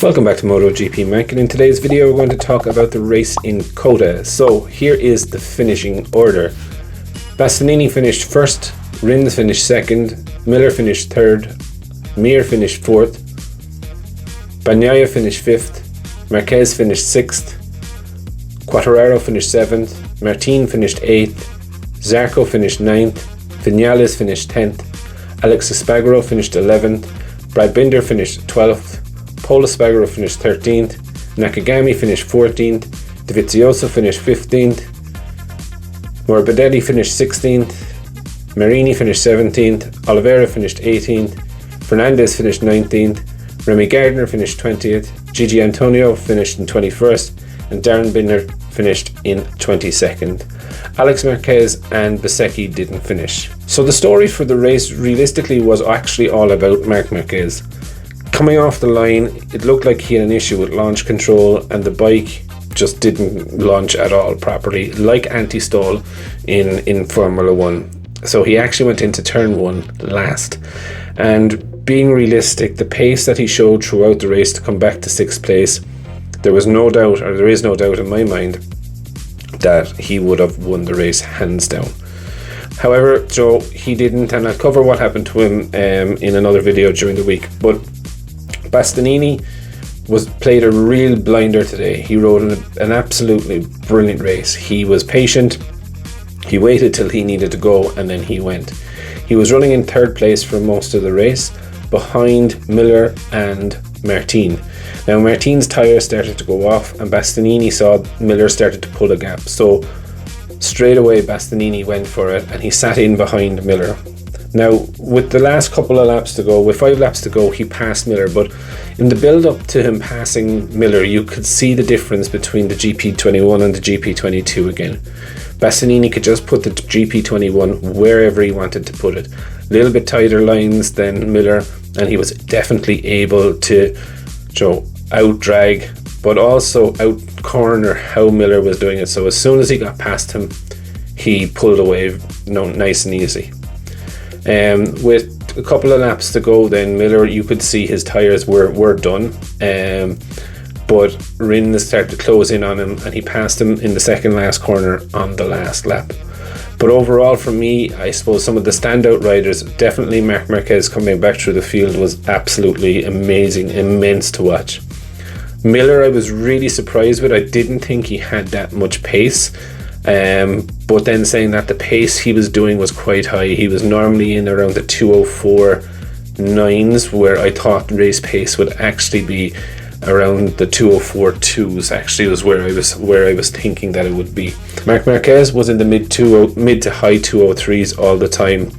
Welcome back to MotoGP Mac, and in today's video we're going to talk about the race in COTA. So here is the finishing order. Bastianini finished first, Rins finished second, Miller finished third, Mir finished fourth, Bagnaia finished fifth, Marquez finished sixth, Quartararo finished seventh, Martin finished eighth, Zarco finished ninth, Vinales finished 10th, Alex Espargaro finished 11th, Brad Binder finished 12th, Pol Espargaro finished 13th, Nakagami finished 14th, Dovizioso finished 15th, Morbidelli finished 16th, Marini finished 17th, Oliveira finished 18th, Fernandez finished 19th, Remy Gardner finished 20th, Gigi Antonio finished in 21st, and Darren Binder finished in 22nd. Alex Marquez and Bezzecchi didn't finish. So the story for the race realistically was actually all about Marc Marquez. Coming off the line, it looked like he had an issue with launch control and the bike just didn't launch at all properly, like anti-stall in Formula 1. So he actually went into turn 1 last. And being realistic, the pace that he showed throughout the race to come back to 6th place, there is no doubt in my mind that he would have won the race hands down. However, Joe, he didn't, and I'll cover what happened to him in another video during the week. But Bastianini played a real blinder today. He rode an absolutely brilliant race. He was patient. He waited till he needed to go, and then he went. He was running in third place for most of the race, behind Miller and Martin. Now Martin's tyres started to go off, and Bastianini saw Miller started to pull a gap. So straight away Bastianini went for it, and he sat in behind Miller. Now, with the last couple of laps to go, with 5 laps to go, he passed Miller, but in the build-up to him passing Miller, you could see the difference between the GP21 and the GP22 again. Bastianini could just put the GP21 wherever he wanted to put it. A little bit tighter lines than Miller, and he was definitely able to out-drag, but also out-corner how Miller was doing it. So as soon as he got past him, he pulled away nice and easy. With a couple of laps to go, then Miller, you could see his tyres were done, but Rins started to close in on him, and he passed him in the second last corner on the last lap. But overall, for me, I suppose some of the standout riders, definitely Marc Marquez coming back through the field was absolutely amazing, immense to watch. Miller, I was really surprised with. I didn't think he had that much pace. But then saying that, the pace he was doing was quite high. He was normally in around the 2:04.9s, where I thought race pace would actually be around the 2:04.2s. Actually was where I was thinking that it would be. Marc Marquez was in the mid to high 2:03s all the time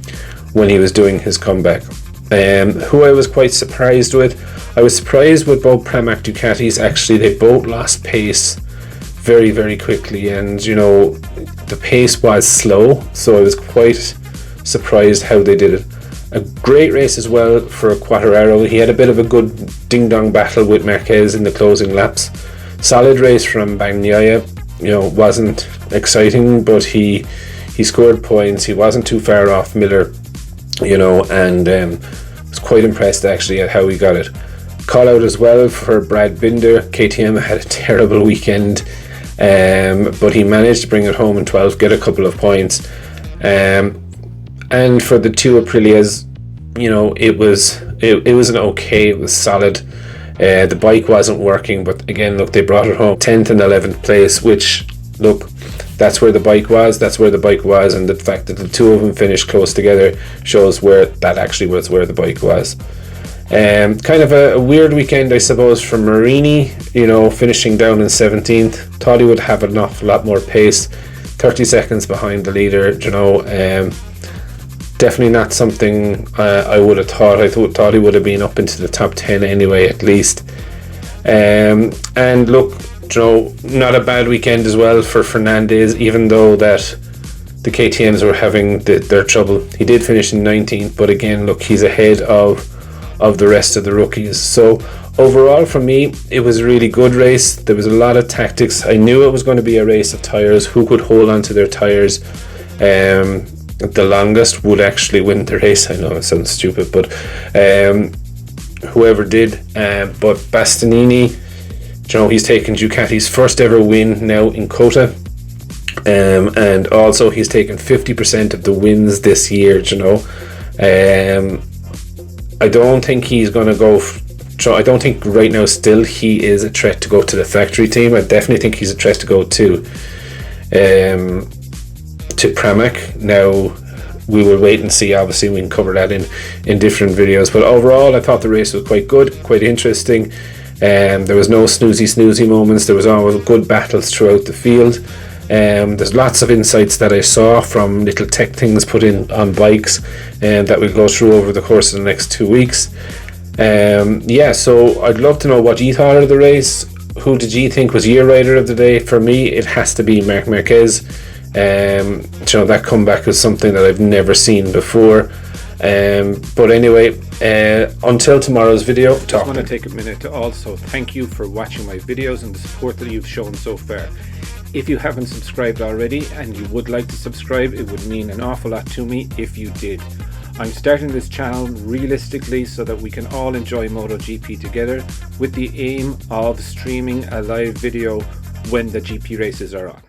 when he was doing his comeback. Who I was quite surprised with, I was surprised with both Pramac Ducatis. Actually, they both lost pace very, very quickly, and the pace was slow, so I was quite surprised how they did it. A great race as well for Quartararo. He had a bit of a good ding-dong battle with Marquez in the closing laps. Solid race from Bagnaia. Wasn't exciting, but he scored points. He wasn't too far off Miller, and was quite impressed actually at how he got it. Call out as well for Brad Binder. KTM had a terrible weekend, but he managed to bring it home in 12th, get a couple of points. And for the two Aprilias, it was okay. It was solid. The bike wasn't working, but again, look, they brought it home 10th and 11th place, which, look, that's where the bike was, and the fact that the two of them finished close together shows where that actually was where the bike was. Kind of a weird weekend, I suppose, for Marini, finishing down in 17th. Thought he would have an awful lot more pace, 30 seconds behind the leader, definitely not something I would have thought. I thought he would have been up into the top 10 anyway, at least. And look, not a bad weekend as well for Fernandez, even though that the KTMs were having their trouble. He did finish in 19th, but again, look, he's ahead of the rest of the rookies. So overall, for me, it was a really good race. There was a lot of tactics. I knew it was going to be a race of tyres. Who could hold on to their tyres the longest would actually win the race. I know it sounds stupid, but whoever did, but Bastianini, you know, he's taken Ducati's first ever win now in COTA, and also he's taken 50% of the wins this year, you know. I don't think he's going to go. I don't think right now still he is a threat to go to the factory team. I definitely think he's a threat to go to Pramac. Now we will wait and see. Obviously we can cover that in different videos, but overall I thought the race was quite good, quite interesting. There was no snoozy moments. There was always good battles throughout the field. There's lots of insights that I saw from little tech things put in on bikes, and that we'll go through over the course of the next 2 weeks. Yeah, so I'd love to know what you thought of the race. Who did you think was your rider of the day? For me, it has to be Marc Marquez. You know, that comeback was something that I've never seen before. But anyway, until tomorrow's video, I just want to take a minute to also thank you for watching my videos and the support that you've shown so far. If you haven't subscribed already and you would like to subscribe, it would mean an awful lot to me if you did. I'm starting this channel realistically so that we can all enjoy MotoGP together, with the aim of streaming a live video when the GP races are on.